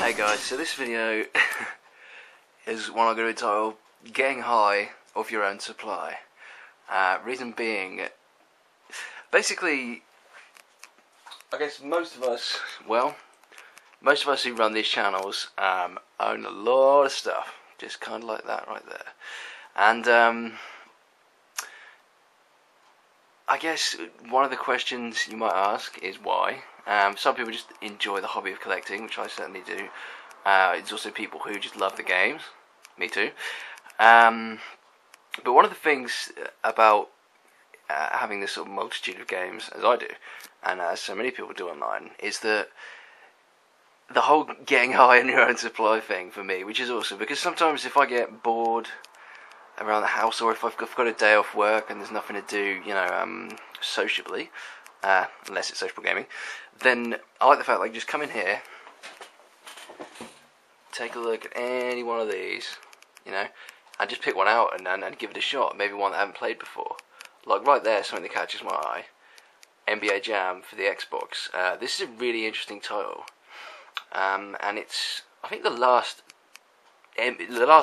Hey guys, so this video is one I'm going to entitle Getting High Off Your Own Supply. Reason being, basically, I guess most of us who run these channels own a lot of stuff, just kind of like that right there. And I guess one of the questions you might ask is why. Some people just enjoy the hobby of collecting, which I certainly do. It's also people who just love the games. Me too. But one of the things about having this sort of multitude of games, as I do, and as so many people do online, is that the whole getting high on your own supply thing for me, which is awesome, because sometimes if I get bored around the house, or if I've got a day off work and there's nothing to do, sociably, unless it's social gaming, then I like the fact that I can just come in here, take a look at any one of these, and just pick one out and give it a shot, maybe one that I haven't played before. Like right there, something that catches my eye, NBA Jam for the Xbox. This is a really interesting title, and it's, I think, the last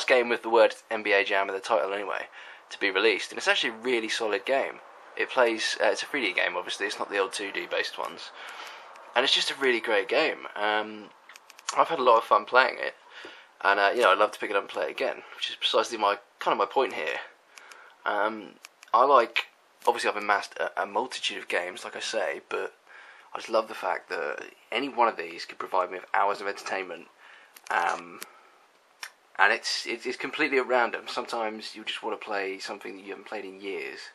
game with the word NBA Jam in the title anyway, to be released, and it's actually a really solid game. It plays, it's a 3D game obviously, it's not the old 2D based ones, and it's just a really great game. I've had a lot of fun playing it, and I'd love to pick it up and play it again, which is precisely my point here. Obviously I've amassed a multitude of games, like I say, but I just love the fact that any one of these could provide me with hours of entertainment. And it's completely at random. Sometimes you just want to play something that you haven't played in years,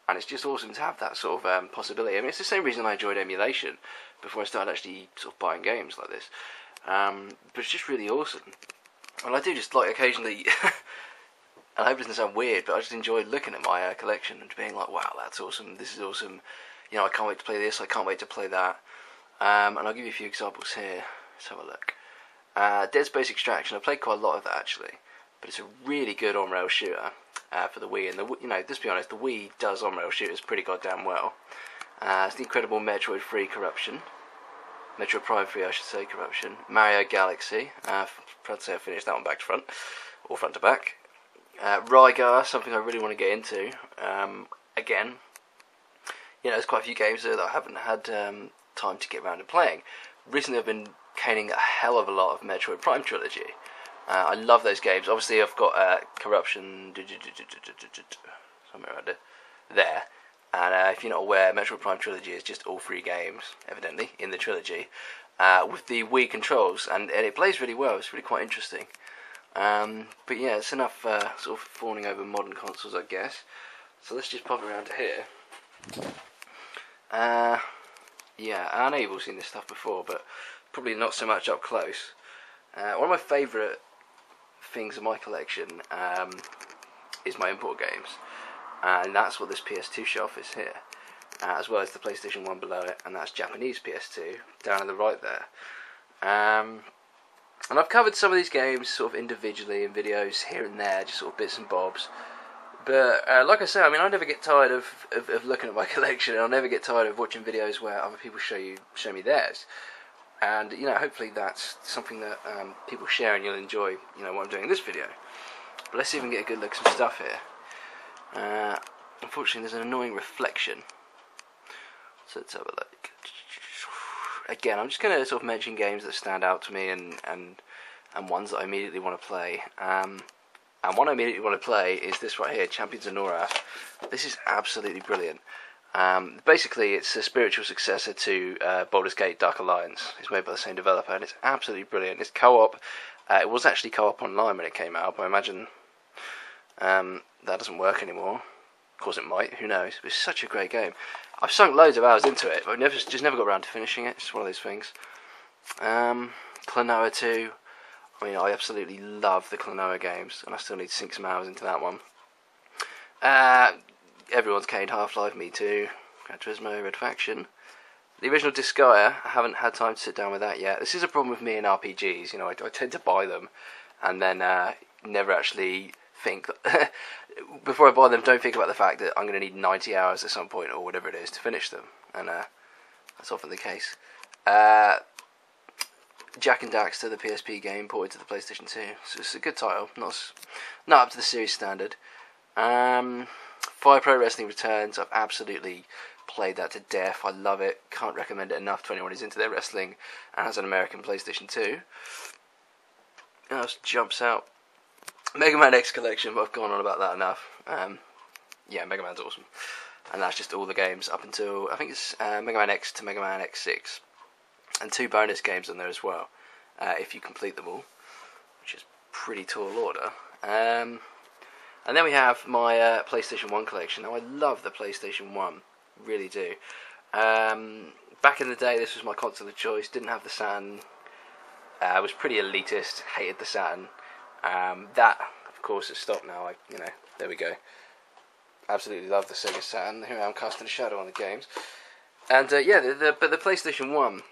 and it's just awesome to have that sort of possibility. I mean, it's the same reason I enjoyed emulation before I started actually sort of buying games like this. But it's just really awesome. And I do just like occasionally, and I hope it doesn't sound weird, but I just enjoy looking at my collection and being like, wow, that's awesome, this is awesome, I can't wait to play this, I can't wait to play that. And I'll give you a few examples here. Let's have a look. Dead Space Extraction, I played quite a lot of that actually, but it's a really good on-rail shooter for the Wii, and let's be honest, the Wii does on-rail shooters pretty goddamn well. It's the incredible Metroid Prime 3 I should say, Corruption, Mario Galaxy, proud to say I finished that one back to front, or front to back. Rygar, something I really want to get into. Again, there's quite a few games there that I haven't had time to get around to playing. Recently I've been caning a hell of a lot of Metroid Prime Trilogy. I love those games. Obviously I've got Corruption, somewhere around there. And if you're not aware, Metroid Prime Trilogy is just all 3 games, evidently, in the trilogy, with the Wii controls, and it plays really well. It's really quite interesting. But yeah, it's enough sort of fawning over modern consoles, I guess. So let's just pop around to here. Yeah, I know you've all seen this stuff before, but probably not so much up close. One of my favourite things in my collection is my import games, and that's what this PS2 shelf is here, as well as the PlayStation 1 below it, and that's Japanese PS2 down on the right there. And I've covered some of these games sort of individually in videos here and there, just sort of bits and bobs. But like I say, I never get tired of looking at my collection, and I'll never get tired of watching videos where other people show me theirs. And hopefully that's something that people share and you'll enjoy. What I'm doing in this video. But let's see if we can get a good look at some stuff here. Unfortunately, there's an annoying reflection. So let's have a look. Again, I'm just going to sort of mention games that stand out to me and ones that I immediately want to play. And one I immediately want to play is this right here, Champions of Norath. This is absolutely brilliant. Basically, it's a spiritual successor to Baldur's Gate Dark Alliance. It's made by the same developer, and it's absolutely brilliant. It's co-op. It was actually co-op online when it came out, but I imagine that doesn't work anymore. Of course it might, who knows. But it's such a great game. I've sunk loads of hours into it, but I've just never got around to finishing it. It's one of those things. Klonoa 2. I absolutely love the Klonoa games, and I still need to sink some hours into that one. Everyone's caned Half-Life, me too. Gran Turismo, Red Faction. The original Disgaea, I haven't had time to sit down with that yet. This is a problem with me in RPGs, I tend to buy them, and then never actually think, before I buy them, don't think about the fact that I'm going to need 90 hours at some point, or whatever it is, to finish them, and that's often the case. Jak and Daxter, the PSP game, ported to the PlayStation 2. So it's a good title, not up to the series standard. Fire Pro Wrestling Returns. I've absolutely played that to death. I love it. Can't recommend it enough to anyone who's into their wrestling and has an American PlayStation 2. What else jumps out? Mega Man X Collection, but I've gone on about that enough. Yeah, Mega Man's awesome. And that's just all the games up until, I think it's Mega Man X to Mega Man X6. And 2 bonus games on there as well, if you complete them all, which is pretty tall order. And then we have my PlayStation 1 collection. Now, I love the PlayStation 1, really do. Back in the day, this was my console of choice. Didn't have the Saturn. I was pretty elitist, hated the Saturn. That, of course, has stopped now. There we go. Absolutely love the Sega Saturn. Here I am casting a shadow on the games. And but the PlayStation 1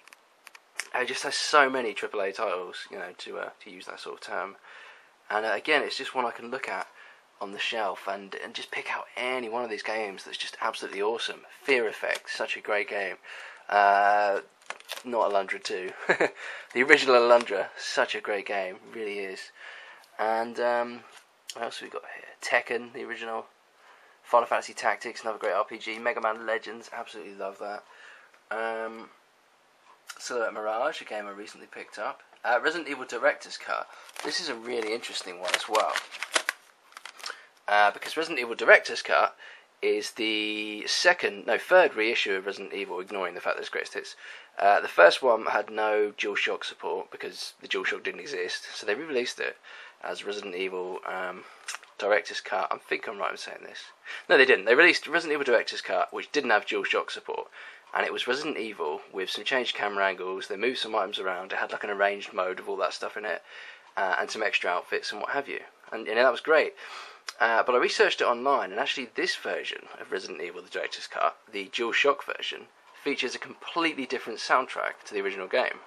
just has so many AAA titles, to use that sort of term. And again, it's just one I can look at on the shelf and just pick out any one of these games that's just absolutely awesome. Fear Effect, such a great game. Not Alundra 2. The original Alundra, such a great game, really is. And what else have we got here? Tekken, the original. Final Fantasy Tactics, another great RPG. Mega Man Legends, absolutely love that. Silhouette Mirage, a game I recently picked up. Resident Evil Director's Cut. This is a really interesting one as well. Because Resident Evil Director's Cut is the third reissue of Resident Evil, ignoring the fact that it's greatest hits. The first one had no DualShock support because the DualShock didn't exist, so they re-released it as Resident Evil Director's Cut. I think I'm right in saying this. No, they didn't. They released Resident Evil Director's Cut, which didn't have DualShock support, and it was Resident Evil with some changed camera angles. They moved some items around. It had like an arranged mode of all that stuff in it, and some extra outfits and what have you. And that was great. But I researched it online, and actually this version of Resident Evil, the Director's Cut, the DualShock version, features a completely different soundtrack to the original game.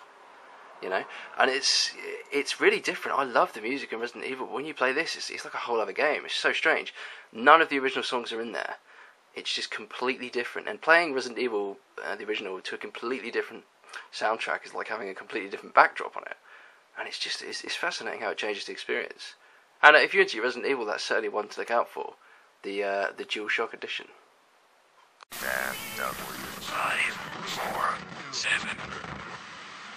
And it's really different. I love the music in Resident Evil, but when you play this, it's like a whole other game. It's so strange. None of the original songs are in there. It's just completely different. And playing Resident Evil, the original, to a completely different soundtrack is like having a completely different backdrop on it. And it's fascinating how it changes the experience. And if you're into Resident Evil, that's certainly one to look out for. The DualShock edition. 10, 9, 8, 7,